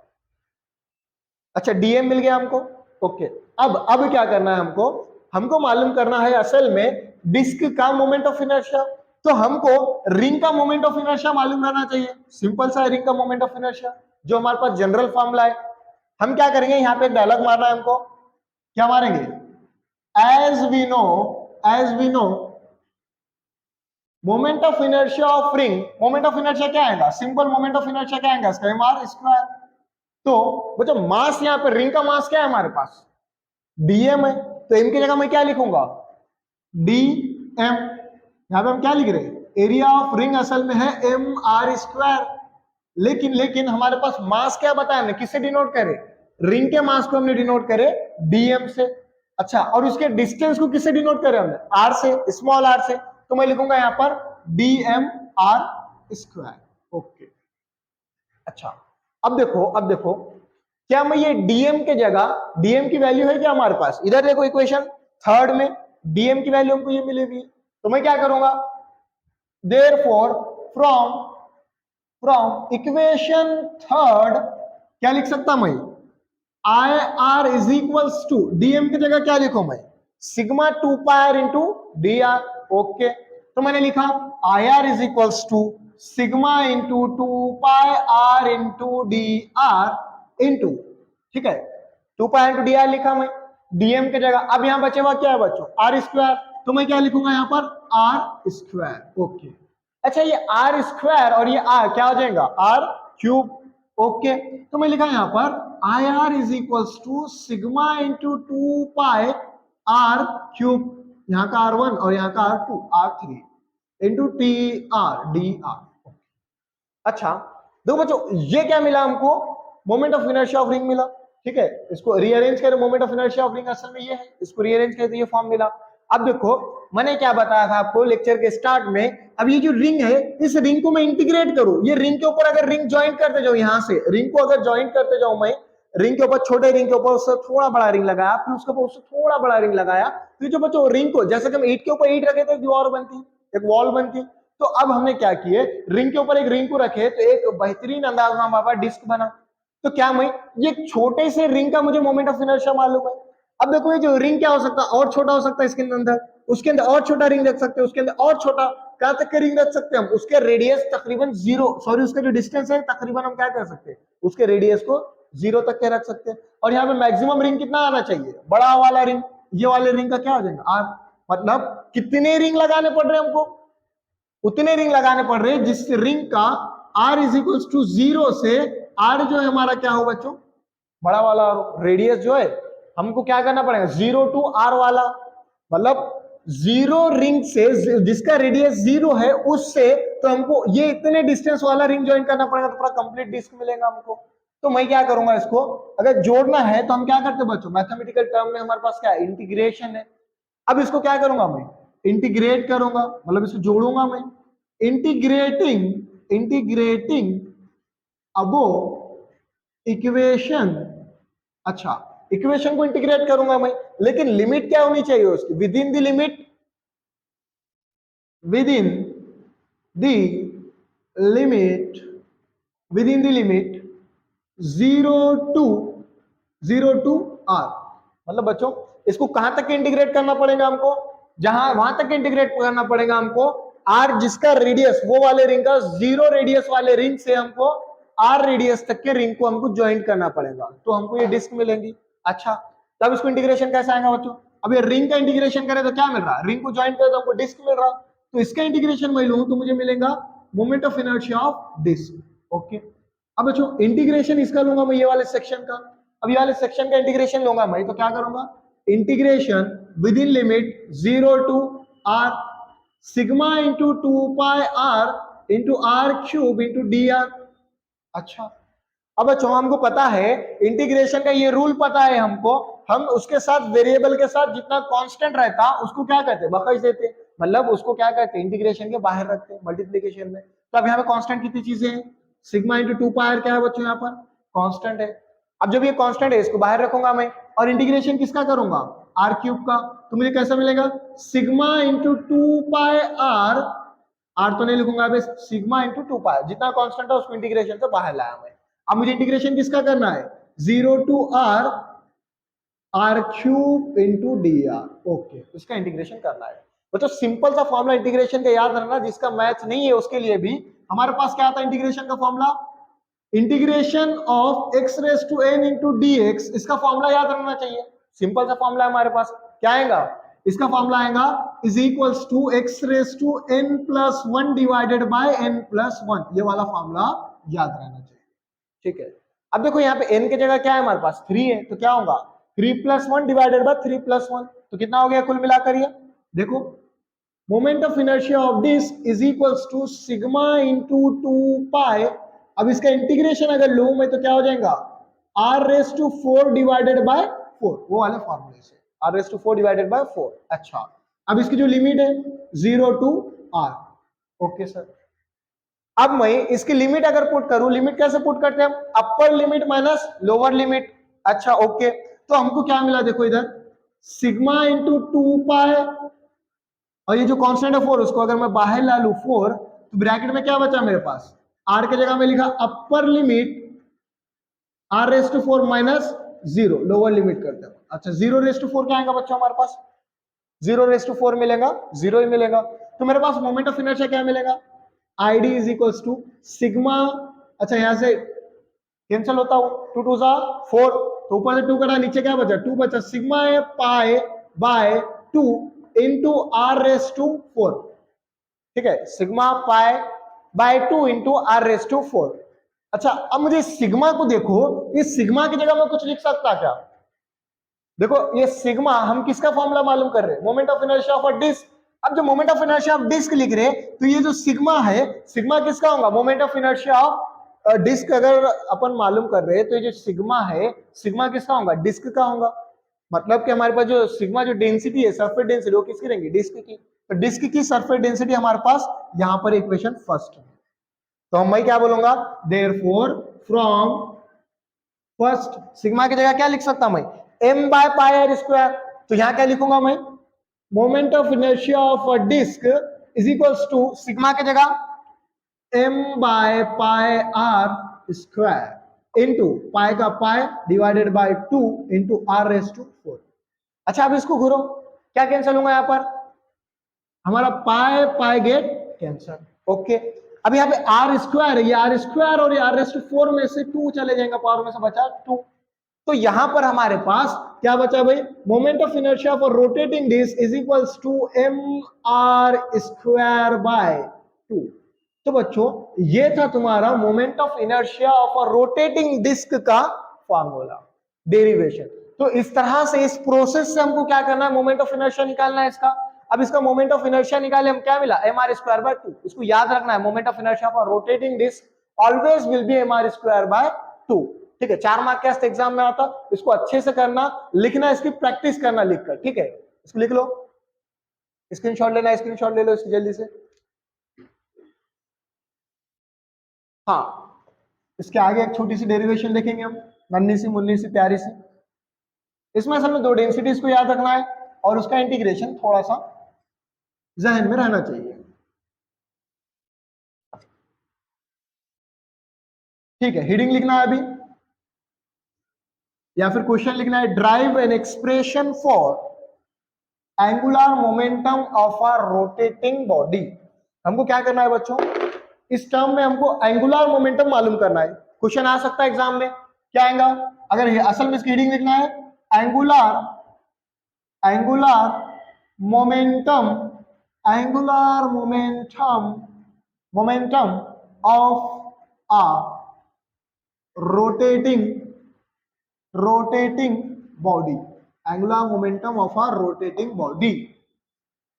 अच्छा, डीएम मिल गया हमको। ओके, अब क्या करना है हमको? हमको मालूम करना है असल में डिस्क का मोमेंट ऑफ इनर्शिया, तो हमको रिंग का मोमेंट ऑफ इनर्शिया मालूम रहना चाहिए। सिंपल सा रिंग का मोमेंट ऑफ इनर्शिया, जो हमारे पास जनरल फॉर्मूला है। हम क्या करेंगे? यहाँ पे एक डायलॉग मारना है हमको, क्या मारेंगे? As we know moment of inertia of ring, moment of inertia क्या आएगा? सिंपल मोमेंट ऑफ इनर्शिया क्या आएगा? mr square. तो वो जो मास, यहाँ पे रिंग का मास क्या है हमारे पास? डीएम है, तो एम की जगह मैं क्या लिखूंगा? डीएम। यहां पे हम क्या लिख रहे हैं? एरिया ऑफ रिंग असल में है mr स्क्वायर, लेकिन हमारे पास मास क्या बताया हमने? किससे डिनोट करे? रिंग के मास को हमने डिनोट करे डीएम से। अच्छा, और उसके डिस्टेंस को किससे डिनोट करे हमने? आर से, स्मॉल आर से, तो मैं लिखूंगा यहां पर डीएम आर स्क्वायर। ओके, अच्छा, अब देखो क्या मैं ये डीएम के जगह, डीएम की वैल्यू है क्या हमारे पास? इधर देखो इक्वेशन थर्ड में डीएम की वैल्यू हमको ये मिलेगी, तो मैं क्या करूंगा? देयरफॉर फ्रॉम इक्वेशन थर्ड क्या लिख सकता मैं, I R is equals to DM की जगह क्या लिखूं मैं, sigma 2 pi are into D R. Okay, तो मैंने लिखा I R is equals to sigma into 2 pi are into D R into, ठीक है, 2 पाई इंटू डी आर लिखा मैं डीएम की जगह। अब यहां बचे हुआ क्या है बच्चों, आर स्क्वायर, तो मैं क्या लिखूंगा यहां पर आर स्क्वायर। ओके, अच्छा ये आर स्क्वायर और ये आर क्या हो जाएगा, आर क्यूब। ओके, तो मैं लिखा यहां पर I R is equals to sigma into 2 pi R cube, यहां का R1 और यहां का R2 R3 into T R D R. अच्छा देखो बच्चों, ये क्या मिला हमको, moment of inertia of ring मिला। ठीक है, इसको रीअरेंज करें, moment of inertia of ring असल में ये है, इसको रीअरेंज करें तो ये फॉर्म मिला। अब देखो मैंने क्या बताया था आपको लेक्चर के स्टार्ट में, अब ये जो रिंग है इस रिंग को मैं इंटीग्रेट करूं, ये रिंग के ऊपर अगर रिंग ज्वाइन करते जाऊं, यहां से रिंग को अगर ज्वाइन करते जाऊं मैं, रिंग के ऊपर छोटे रिंग के ऊपर उससे थोड़ा बड़ा रिंग लगाया, फिर उसके ऊपर उससे थोड़ा बड़ा रिंग लगाया, फिर जो बच्चों रिंग को जैसे कि हम ईंट के ऊपर ईंट रखे तो एक दीवार बनती, एक वॉल बनती। तो अब हमने क्या किए, रिंग के ऊपर एक रिंग को रखे तो एक बेहतरीन अंदाज में हमारे पास डिस्क बना। तो क्या मैं ये छोटे से रिंग का मुझे मोमेंट ऑफ इनर्शिया मालूम है। अब देखो ये जो रिंग क्या हो सकता है, और छोटा हो सकता है इसके अंदर, उसके अंदर और छोटा रिंग रख सकते हैं, उसके अंदर और छोटा, कहां तक के रिंग रख सकते हैं हम, उसके रेडियस तकरीबन जीरो, सॉरी उसका जो डिस्टेंस है तकरीबन हम क्या कर सकते हैं, उसके रेडियस को जीरो तक के रख सकते हैं। और यहाँ पे मैक्सिमम रिंग कितना आना चाहिए, बड़ा वाला रिंग, ये वाले रिंग का क्या हो जाएगा आर, मतलब कितने रिंग लगाने पड़ रहे हैं हमको, उतने रिंग लगाने पड़ रहे हैं जिस रिंग का R is equal to zero से, आर जो है हमारा क्या हो बच्चों, बड़ा वाला रेडियस जो है हमको क्या करना पड़ेगा, जीरो टू आर वाला, मतलब जीरो रिंग से जिसका रेडियस जीरो है उससे, तो हमको ये इतने डिस्टेंस वाला रिंग ज्वाइन करना पड़ेगा तो पूरा कंप्लीट डिस्क मिलेगा हमको। तो मैं क्या करूंगा, इसको अगर जोड़ना है तो हम क्या करते हैं बच्चों, मैथमेटिकल टर्म में हमारे पास क्या है, इंटीग्रेशन है। अब इसको क्या करूंगा मैं, इंटीग्रेट करूंगा, मतलब इसको जोड़ूंगा मैं, इंटीग्रेटिंग अबो इक्वेशन। अच्छा इक्वेशन को इंटीग्रेट करूंगा मैं, लेकिन लिमिट क्या होनी चाहिए उसकी, within the limit, within the limit, within the limit 0 to R. मतलब बच्चों इसको कहां तक इंटीग्रेट करना पड़ेगा हमको, जहां वहां तक इंटीग्रेट करना पड़ेगा हमको, आर जिसका रेडियस वो वाले रिंग का, जीरो रेडियस वाले रिंग से हमको आर रेडियस तक के रिंग को हमको ज्वाइन करना पड़ेगा, तो हमको ये डिस्क मिलेंगी। अच्छा तब इसको इंटीग्रेशन कैसे आएगा बच्चों, अब ये रिंग का इंटीग्रेशन करें तो क्या मिल रहा है, रिंग को ज्वाइन करें तो हमको डिस्क मिल रहा, तो इसका इंटीग्रेशन मैं लूं तो मुझे मिलेगा moment of inertia of disc. Okay, अब बच्चों इंटीग्रेशन इसका लूंगा मैं, ये वाले सेक्शन का, अब ये वाले सेक्शन का इंटीग्रेशन लूंगा मैं, तो क्या करूंगा, integration within limit 0 to R sigma into 2 pi are into R cube into D R. अच्छा अब बच्चों हमको पता है इंटीग्रेशन का ये रूल पता है हमको, हम उसके साथ वेरिएबल के साथ जितना कांस्टेंट रहता उसको क्या कहते हैं, बख्श देते, मतलब उसको क्या कहते हैं, इंटीग्रेशन के बाहर रखते हैं मल्टीप्लीकेशन में। तो अब यहाँ पे कांस्टेंट कितनी चीजें हैं, सिग्मा इंटू 2 पाई आर क्या है बच्चों, यहाँ पर कांस्टेंट है। अब जब ये कांस्टेंट है इसको बाहर रखूंगा मैं, और इंटीग्रेशन किसका करूंगा, आर क्यूब का, तो मुझे कैसा मिलेगा, sigma into 2 pi R, R तो नहीं लिखूंगा, सिग्मा इंटू 2 पाई, जितना कांस्टेंट है उसको इंटीग्रेशन से बाहर लाया मैं। अब मुझे इंटीग्रेशन किसका करना है, 0 to R R cube into D R. Okay, इसका इंटीग्रेशन करना है। तो सिंपल सा फॉर्मूला इंटीग्रेशन का याद रखना, जिसका मैथ नहीं है उसके लिए भी हमारे पास क्या आता है इंटीग्रेशन का formula, integration of x raise to n into D X, इसका फॉर्मूला याद रखना चाहिए। सिंपल सा फॉर्मूला हमारे पास क्या आएगा, इसका फॉर्मूला आएगा is equals to x raise to n plus 1 divided by n plus 1, ये वाला फॉर्मूला याद रहना चाहिए। ठीक है, अब देखो यहाँ पे n की जगह क्या है हमारे पास 3 है, तो क्या होगा 3 प्लस 1 डिवाइडेड बाय 3 प्लस 1, तो कितना हो गया कुल मिलाकर ये देखो, moment of inertia of disc is equals to sigma into 2 pi. अब इसका इंटीग्रेशन अगर लूं मैं तो क्या हो जाएगा, r raise to 4 divided by 4, वो वाले फॉर्मूले से r raise to 4 divided by 4। अच्छा अब इसकी जो लिमिट है 0 टू r। ओके सर, अब मैं इसकी लिमिट अगर पुट करूं, लिमिट कैसे पुट करते हैं हम, upper limit minus lower limit. अच्छा ओके, तो हमको क्या मिला देखो इधर, सिग्मा इंटू 2 पाई, और ये जो कांस्टेंट है 4 उसको अगर मैं बाहर ला लूं 4, तो ब्रैकेट में क्या बचा मेरे पास आर की जगह में लिखा upper limit R raise to 4 minus 0, lower limit करते हैं। अच्छा 0 रेस टू 4 क्या आएगा बच्चों हमारे पास? 0 रेस टू 4 मिलेगा, 0 ही मिलेगा। तो मेरे पास मोमेंट ऑफ इनर्शिया क्या मिलेगा? ID is equals to sigma, अच्छा यहां से कैंसिल होता हूं, 2 2 जा 4, तो ऊपर से 2 कटा, नीचे क्या बचा? 2 बचा। सिग्मा है pi by 2 into are raise to 4, ठीक है, sigma pi by 2 into are raise to 4। अच्छा अब मुझे सिग्मा को देखो, इस सिग्मा की जगह मैं कुछ लिख सकता क्या? देखो ये सिग्मा, हम किसका फॉर्मूला मालूम कर रहे हैं? Moment of inertia of a disc. अब जो moment of inertia of disc लिख रहे हैं, तो ये जो सिग्मा है, सिग्मा किसका होगा? Moment of inertia of disc अगर अपन मालूम कर रहे हैं, तो ये जो सिग्मा है, सिग्मा किसका होगा? डिस्क का होगा। मतलब कि हमारे पास जो सिग्मा जो डेंसिटी है, सरफेस डेंसिटी, वो किसकी रहेंगी? डिस्क की। तो डिस्क की सरफेस डेंसिटी हमारे पास यहां पर इक्वेशन फर्स्ट है। तो मैं क्या बोलूंगा? देयरफॉर फ्रॉम फर्स्ट, सिग्मा की जगह क्या लिख सकता मैं? m by pi are square. तो यहां क्या लिखूंगा मैं? Moment of inertia of a disc is equals to sigma की जगह m by pi are square into pi का pi divided by 2 into are raise to 4। अच्छा अब इसको घुरो, क्या कैंसिल होगा यहां पर? हमारा पाई पाई गेट कैंसिल। ओके, अब यहाँ पे आर स्क्वायर है, ये आर स्क्वायर और ये आर रेस टू 4 में से 2 चले जाएंगे, पावर में से बचा 2। तो यहां पर हमारे पास क्या बचा भाई? Moment of inertia for rotating disc is equals to M R square by 2। तो बच्चों ये था तुम्हारा moment of inertia of a rotating disc का फॉर्मूला, डेरिवेशन। तो इस तरह से इस प्रोसेस से हमको क्या करना है? मोमेंट ऑफ इनर्शिया निकालना है इसका। अब इसका मोमेंट ऑफ इनर्शिया निकाले हम, क्या मिला? M R square by 2। इसको याद रखना है, moment of inertia for rotating disc always will be M R square by 2। ठीक है, 4 मार्क का एग्जाम में आता, इसको अच्छे से करना, लिखना, इसकी प्रैक्टिस करना लिखकर। ठीक है, इसको लिख लो, स्क्रीनशॉट लेना, स्क्रीनशॉट ले लो इसकी जल्दी से। हाँ, इसके आगे एक छोटी सी डेरिवेशन देखेंगे हम, नन्ही सी मुन्नी सी प्यारी सी। इसमें असल में 2 डेंसिटीज को याद रखना है और उसका इंटीग्रेशन थोड़ा सा जहन में रहना चाहिए। ठीक है, हीडिंग लिखना है अभी, या फिर क्वेश्चन लिखना है, drive an expression for angular momentum of a rotating body. हमको क्या करना है बच्चों? इस टर्म में हमको एंगुलर मोमेंटम मालूम करना है। क्वेश्चन आ सकता है एग्जाम में, क्या आएगा? अगर असल में इसकी हीडिंग लिखना है, angular momentum, angular momentum of a rotating body, angular momentum of a rotating body.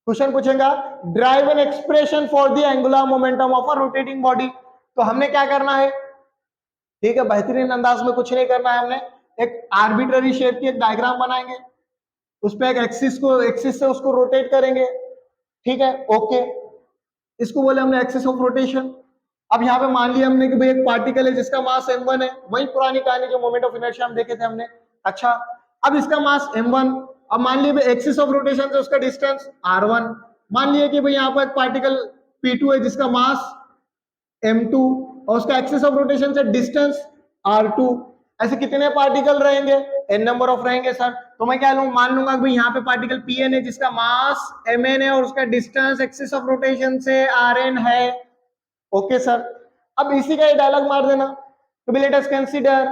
Question पूछेगा, drive an expression for the angular momentum of a rotating body. तो हमने क्या करना है? ठीक है, बेहतरीन अंदाज में कुछ नहीं करना है, हमने एक आर्बिट्ररी शेप की एक डायग्राम बनाएंगे, उस पर एक एक्सिस से उसको रोटेट करेंगे। ठीक है, ओके, इसको बोले हमने एक्सिस ऑफ रोटेशन। अब यहाँ पे मान लिया हमने कि भाई एक पार्टिकल है जिसका मास m1 है, वही पुरानी कहानी जो मोमेंट ऑफ इनर्शिया हम देखे थे हमने। अच्छा, अब इसका मास m1, अब मान लिया एक्सिस ऑफ रोटेशन से उसका डिस्टेंस r1। मान लिया कि भाई यहाँ पर एक पार्टिकल p2 है जिसका मास m2 और उसका एक्सिस ऑफ रोटेशन से डिस्टेंस r2। ऐसे कितने पार्टिकल रहेंगे? n नंबर ऑफ रहेंगे सर। तो मैं क्या लूंगा? मान लूंगा कि यहाँ पे पार्टिकल pn है जिसका मास mn है और उसका डिस्टेंस एक्सिस ऑफ रोटेशन से rn है। ओके सर, अब इसी का डायलॉग मार देना। तो let us consider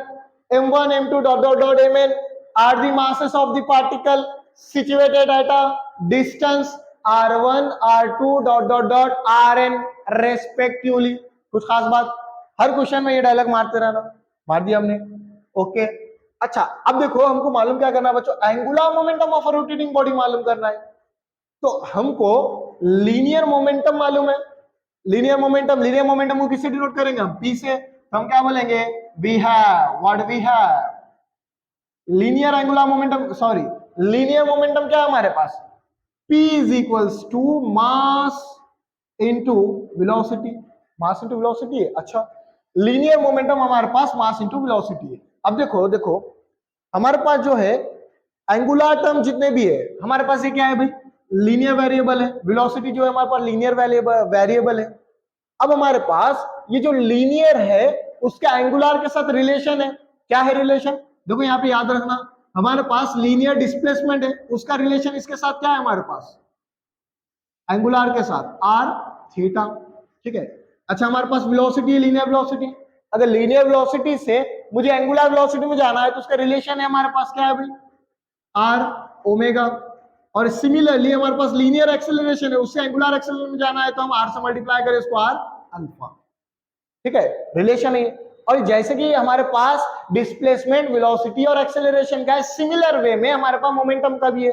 m1 m2 dot dot dot mn are the masses of the particle situated at a distance r1 r2 dot dot dot rn respectively. कुछ खास बात? हर क्वेश्चन में ये डायलॉग मारते रहना। मार दिया हमने, ओके। अच्छा अब देखो, हमको मालूम क्या करना है बच्चों? Angular momentum of a rotating body मालूम करना है। तो हमको लीनियर मोमेंटम मालूम है। लीनियर मोमेंटम को किससे डिनोट करेंगे? हम p से। तो हम क्या बोलेंगे? We have linear angular momentum, sorry linear momentum क्या है हमारे पास? p is equals to mass into velocity. Mass into velocity है। अच्छा, लीनियर मोमेंटम हमारे पास मास इंटू वेलोसिटी है। अब देखो हमारे पास जो है एंगुलर टर्म जितने भी है हमारे पास, ये क्या है भाई? लीनियर वेरिएबल है। वेलोसिटी जो है हमारे पास लीनियर वेरिएबल है। अब हमारे पास ये जो लीनियर है उसका एंगुलर के साथ रिलेशन है। क्या है रिलेशन? देखो यहाँ पे याद रखना, हमारे पास लीनियर डिस्प्लेसमेंट है, उसका रिलेशन इसके साथ क्या है हमारे पास? एंगुलर के साथ आर थीटा। ठीक है। अच्छा, हमारे पास वेलोसिटी है, लीनियर वेलोसिटी। अगर लीनियर वेलोसिटी से मुझे एंगुलर वेलोसिटी में जाना है तो उसका रिलेशन है हमारे पास क्या है भाई? Are omega. और सिमिलरली हमारे पास लीनियर एक्सेलरेशन है, उससे एंगुलर एक्सेलरेशन में जाना है तो हम आर से मल्टीप्लाई करें इसको, आर अल्फा। ठीक है, रिलेशन है। और जैसे कि हमारे पास डिस्प्लेसमेंट, वेलोसिटी और एक्सेलरेशन का है, सिमिलर वे में हमारे पास मोमेंटम का भी है।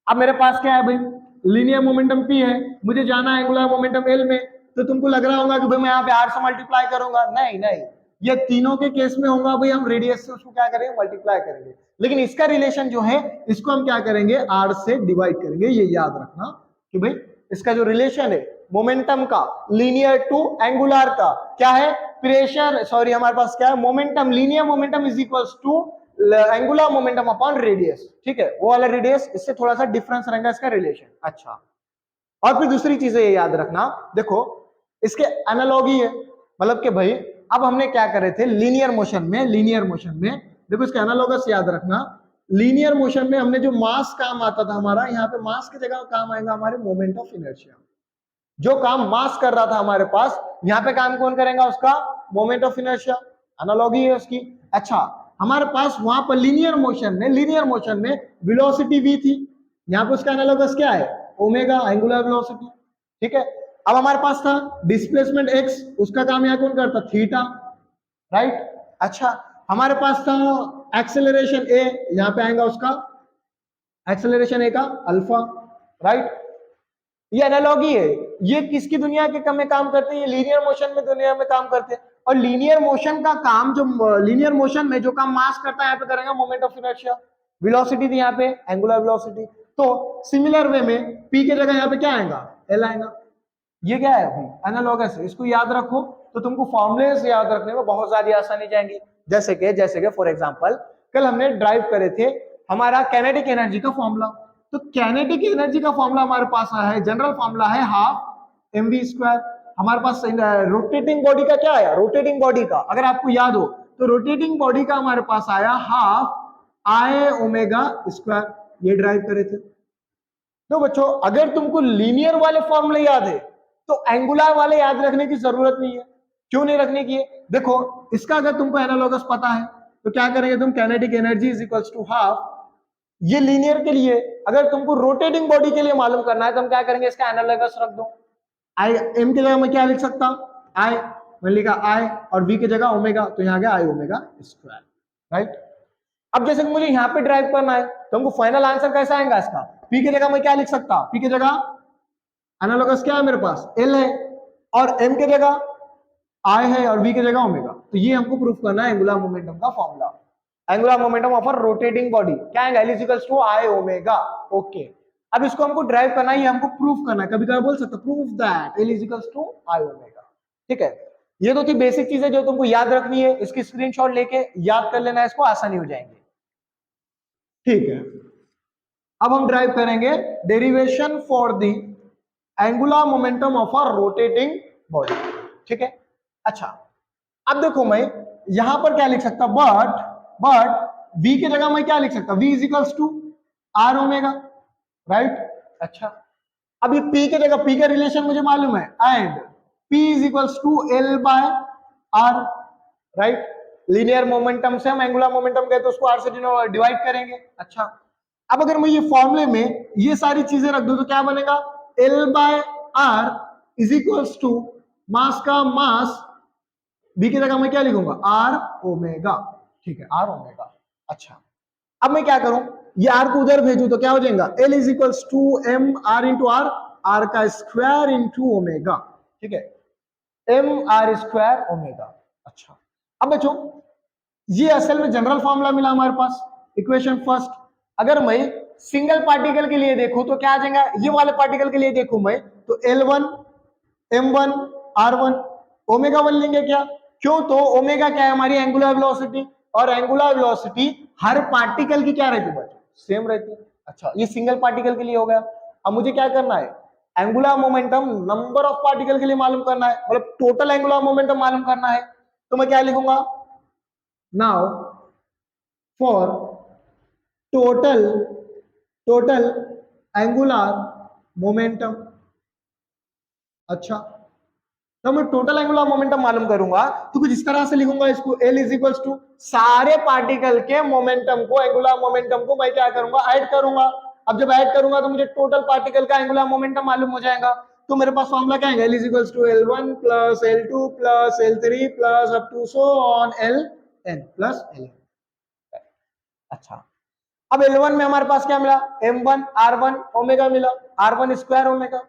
अब मेरे पास क्या है भाई? लीनियर मोमेंटम P है, मुझे जाना है एंगुलर मोमेंटम L में, तो तुमको लग रहा होगा कि भाई मैं यहाँ पे R से मल्टीप्लाई करूंगा। नहीं नहीं, ये तीनों के केस में होगा भाई, हम रेडियस से उसको क्या करेंगे? मल्टीप्लाई करेंगे। लेकिन इसका रिलेशन जो है इसको हम क्या करेंगे? R से डिवाइड करेंगे। ये याद रखना कि भाई इसका जो रिलेशन है मोमेंटम का लीनियर टू एंगुलर का क्या है? प्रेशर, सॉरी हमारे पास क्या है? Momentum, linear momentum is equals to angular momentum upon radius. ठीक है, वो वाला रेडियस, इससे थोड़ा सा डिफरेंस रहेगा इसका रिलेशन। अच्छा, और फिर दूसरी चीज ये याद रखना, देखो इसके एनालॉगी है, मतलब कि भाई अब हमने क्या करे थे लीनियर मोशन में, लीनियर मोशन में देखो इसका एनालॉगस याद रखना। लीनियर मोशन में हमने जो मास काम आता था हमारा, यहाँ पे मास की जगह काम आएगा हमारे मोमेंट ऑफ इनर्शिया। जो काम मास कर रहा था हमारे पास, यहाँ पे काम कौन करेगा? उसका मोमेंट ऑफ इनर्शिया। एनालॉगी है उसकी। अच्छा, हमारे पास वहां पर लीनियर मोशन में वेलोसिटी v थी, यहाँ पे उसका एनालॉगस क्या है? Omega, angular velocity. ठीक है। अब हमारे पास था डिस्प्लेसमेंट x, उसका काम यहाँ कौन करता? Theta, right. अच्छा, हमारे पास था एक्सेलरेशन a, यहाँ पे आएगा उसका एक्सेलरेशन a का अल्फा, राइट। ये एनालॉगी है, ये किसकी दुनिया के में काम करते हैं? ये लीनियर मोशन में दुनिया में काम करते हैं। और लीनियर मोशन का काम, जो लीनियर मोशन में जो काम मास करता है यहाँ पे करेगा मोमेंट ऑफ इनर्शिया। वेलोसिटी थी यहाँ पे एंगुलर वेलोसिटी, तो सिमिलर वे में p के जगह यहाँ पे क्या आएगा? l आएगा। ये क्या है अभी? एनालॉगस है, इसको याद रखो तो तुमको फॉर्मूले से याद रखने में बहुत ज्यादा आसानी जाएंगी। जैसे कि फॉर एग्जांपल कल हमने ड्राइव करे थे हमारा काइनेटिक एनर्जी का फॉर्मूला, तो काइनेटिक एनर्जी का फॉर्मूला हमारे पास है, जनरल फॉर्मूला है हाफ mv स्क्वायर। हमारे पास रोटेटिंग बॉडी का क्या आया? रोटेटिंग बॉडी का अगर आपको याद हो तो रोटेटिंग बॉडी का हमारे पास आया हाफ आई ओमेगा स्क्वायर, ये ड्राइव करे थे। तो बच्चों अगर तुमको लीनियर वाले फॉर्मूले याद है तो एंगुलर वाले याद रखने की जरूरत नहीं है। क्यों नहीं रखने की है? देखो इसका अगर तुमको एनालॉगस पता है तो क्या करेंगे तुम? Kinetic energy is equals to half, ये लीनियर के लिए। अगर तुमको रोटेटिंग बॉडी के लिए मालूम करना है तो हम क्या करेंगे? इसका एनालॉगस रख दो। आई एम की जगह मैं क्या लिख सकता हूं? आई, मैं लिखा आई, और वी की जगह ओमेगा, तो यहाँ गया आई ओमेगा स्क्वायर, राइट। अब जैसे मुझे यहाँ पे ड्राइव करना है तो हमको फाइनल आंसर कैसा आएगा इसका? पी की जगह मैं क्या लिख सकता? पी की जगह एनालॉगस क्या है मेरे पास? एल है, और एम की जगह आई है, और वी की जगह ओमेगा। तो ये हमको प्रूफ करना है एंगुलर मोमेंटम का formula. Angular momentum of a rotating body क्या आएगा? L equals to I omega. Okay, अब इसको हमको ड्राइव करना है, ये हमको प्रूफ करना है। कभी कभी बोल सकते proof that L equals to I omega. ठीक है, ये तो थी बेसिक चीजें जो तुमको याद रखनी है। इसकी स्क्रीनशॉट लेके याद कर लेना, इसको आसानी हो जाएंगे। ठीक है, अब हम ड्राइव करेंगे derivation for the angular momentum of a rotating body. ठीक है। अच्छा, अब देखो मैं यहां पर क्या लिख सकता? बट v की जगह मैं क्या लिख सकता? v is equals to R omega, right. अच्छा, अब ये p की जगह, p का रिलेशन मुझे मालूम है, and p is equals to l bye r, right. Linear momentum से हम एंगुलर मोमेंटम कहते हैं, उसको r से डिवाइड करेंगे। अच्छा, अब अगर मैं ये फॉर्मूले में ये सारी चीजें रख दूं तो क्या बनेगा? l bye r is equals to mass का मास, v की जगह मैं क्या लिखूंगा? r omega. ठीक है, r ओमेगा। अच्छा, अब मैं क्या करूं? ये r को उधर भेजूं तो क्या हो जाएगा? l is equals to m r into R, r का स्क्वायर इंटू ओमेगा। ठीक है, m r स्क्वायर ओमेगा। अच्छा, अब बच्चों ये असल में जनरल फॉर्मूला मिला हमारे पास, इक्वेशन फर्स्ट। अगर मैं सिंगल पार्टिकल के लिए देखूं तो क्या आ जाएगा? ये वाले पार्टिकल के लिए देखूं मैं तो L1 M1 R1 ओमेगा 1 लेंगे क्या? क्यों? तो ओमेगा क्या है? हमारी एंगुलर वेलोसिटी, और एंगुलर वेलोसिटी हर पार्टिकल की क्या रहती है? सेम रहती है। अच्छा, ये सिंगल पार्टिकल के लिए हो गया। अब मुझे क्या करना है? Angular momentum number of particle के लिए मालूम करना है, मतलब टोटल एंगुलर मोमेंटम मालूम करना है, तो मैं क्या लिखूंगा, now for total angular momentum. अच्छा, तो मैं टोटल एंगुलर मोमेंटम मालूम करूंगा तो कुछ इस तरह से लिखूंगा इसको, L इज इक्वल्स टू सारे पार्टिकल के मोमेंटम को, एंगुलर मोमेंटम को मैं क्या करूंगा, ऐड करूंगा। अब जब ऐड करूंगा तो मुझे टोटल पार्टिकल का एंगुलर मोमेंटम मालूम हो जाएगा। तो मेरे पास फॉर्मूला क्या है, L is equals to L1 plus L2 plus L3 plus up to so on Ln plus Ln। अच्छा, अब L1 में हमारे पास क्या मिला, M1 R1 ओमेगा मिला, R1 स्क्वायर ओमेगा।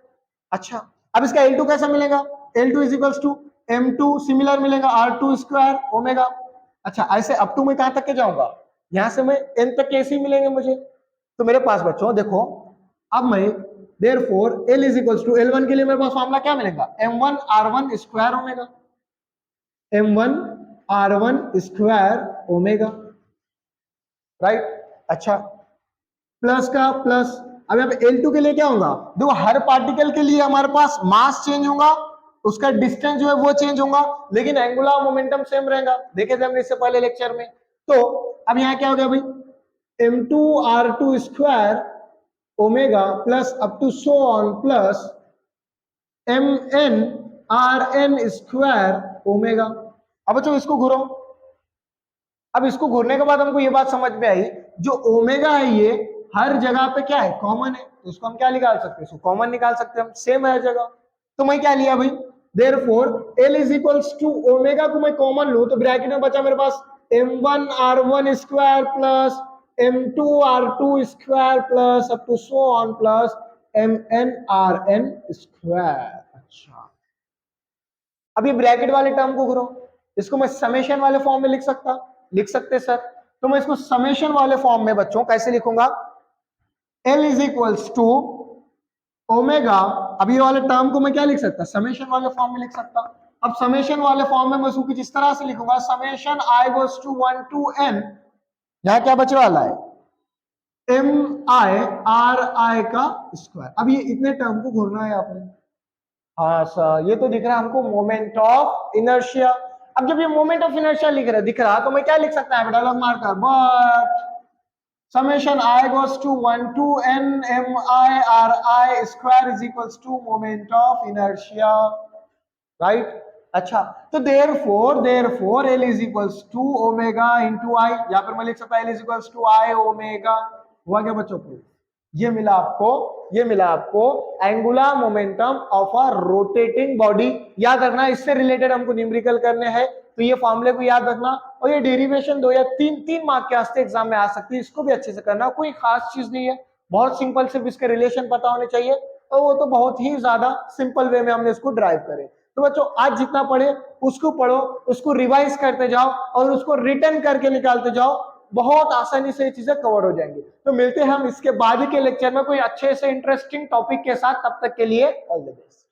अच्छा, अब इसका L2 कैसा मिलेगा, L2 is equals to M2 similar मिलेगा R2 स्क्वायर ओमेगा। अच्छा, ऐसे अप टू मैं कहां तक के जाऊंगा, यहां से मैं N तक कैसे मिलेंगे मुझे। तो मेरे पास बच्चों देखो, अब मैं therefore L is equals to L1 के लिए मेरे पास फॉर्मूला क्या मिलेगा, M1 R1 square omega, M1 R1 square omega, right. अच्छा, प्लस का प्लस, अब यहाँ पे L2 के लिए क्या होगा, देखो हर पार्टिकल के लिए हमारे पास मास चेंज होगा, उसका डिस्टेंस जो है वो चेंज होगा, लेकिन एंगुलर मोमेंटम सेम रहेगा, देखे थे हमने इससे पहले लेक्चर में। तो अब यहाँ क्या हो गया भाई, M2 R2 square omega plus up to so on plus MN RN square omega. अब बच्चों इसको घुरो, अब इसको घूरने के बाद हमको ये बात समझ में आई, जो ओमेगा है ये हर जगह पे क्या है, कॉमन है, तो इसको हम क्या निकाल सकते हैं, इसको कॉमन निकाल सकते हैं हम, सेम है हर जगह। तो मैं क्या लिया भाई, therefore L is equals to omega को मैं कॉमन लूं तो ब्रैकेट में बचा मेरे पास M1 R1 square plus M2 R2 square plus up to so on plus MN RN square. अच्छा, अब ये ब्रैकेट वाले टर्म को करो, इसको मैं समेशन वाले फॉर्म में लिख सकते सर, तो मैं इसको समेशन वाले फॉर्म में बच्चों कैसे लिखूंगा, L is equals to omega, अब ये वाले टर्म को मैं क्या लिख सकता, समेशन वाले फॉर्म में लिख सकता। अब समेशन वाले फॉर्म में मैं इसको कुछ इस तरह से लिखूंगा, summation I goes to 1 to n, यहां क्या बचने वाला है, MI का स्क्वायर। अब ये इतने टर्म को घूरना है आपने, हाँ सर ये तो दिख रहा है हमको मोमेंट ऑफ इनर्शिया। अब जब ये मोमेंट ऑफ इनर्शिया दिख रहा तो मैं क्या लिख सकता है, dialogue marker, but summation I goes to 1 to n MI RI square is equals to moment of inertia, right. अच्छा, तो therefore L is equals to omega into I, या फिर मैं लिख सकता L is equals to I omega. हुआ क्या बच्चों, प्रूफ ये मिला आपको angular momentum of a rotating body. याद रखना, इससे रिलेटेड हमको न्यूमेरिकल करने हैं, तो ये फॉर्मूले को याद रखना, और ये डेरिवेशन 2 या 3 मार्क के वास्ते एग्जाम में आ सकती है, इसको भी अच्छे से करना, कोई खास चीज नहीं है, बहुत सिंपल, सिर्फ इसके रिलेशन पता होने चाहिए, और वो तो बहुत ही ज्यादा सिंपल वे में हमने इसको ड्राइव करे। तो बच्चों आज जितना पढ़े उसको पढ़ो, उसको रिवाइज करते जाओ और उसको रिटर्न करके निकालते जाओ, बहुत आसानी से ये चीजें कवर हो जाएंगी। तो मिलते हैं हम इसके बाद के लेक्चर में कोई अच्छे से इंटरेस्टिंग टॉपिक के साथ, तब तक के लिए ऑल द बेस्ट।